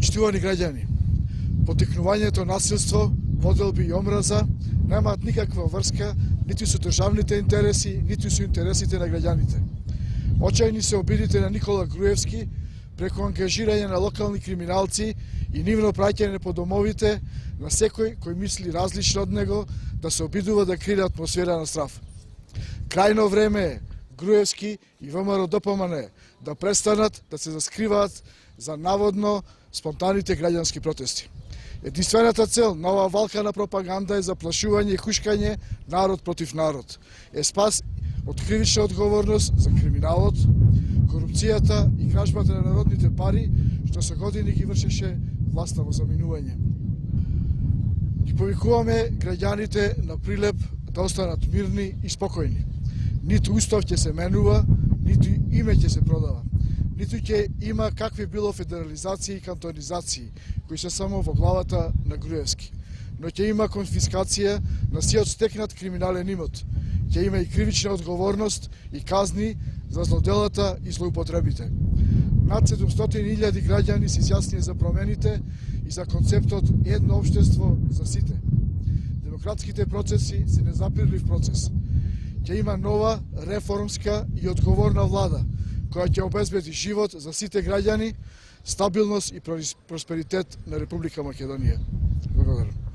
Почитувани граѓани, потикнувањето насилство, поделби и омраза немаат никаква врска ниту со државните интереси, ниту со интересите на граѓаните. Очајни се обидите на Никола Груевски преку ангажирање на локални криминалци и нивно праќање по домовите на секој кој мисли различно од него да се обидува да крие атмосфера на страв. Крајно време е Груевски и ВМРО ДПМН да престанат да се заскриваат за наводно спонтаните граѓански протести. Единствената цел на оваа валка на пропаганда е заплашување и хушкање народ против народ. Е спас од кривична одговорност за криминалот, корупцијата и кражбата на народните пари, што со години ги вршеше власта во заминување. Ги повикуваме граѓаните на Прилеп да останат мирни и спокојни. Ниту устав ќе се менува, ниту име ќе се продава, ниту ќе има какви било федерализации и кантонизации, кои се само во главата на Груевски. Но ќе има конфискација на сиот стекнат криминален имот. Ќе има и кривична одговорност и казни за злоделата и злоупотребите. Над 700.000 граѓани се изјаснија за промените и за концептот едно општество за сите. Демократските процеси се незапирлив процес. Ќе има нова, реформска и одговорна влада, која ќе обезбеди живот за сите граѓани, стабилност и просперитет на Република Македонија. Благодарам.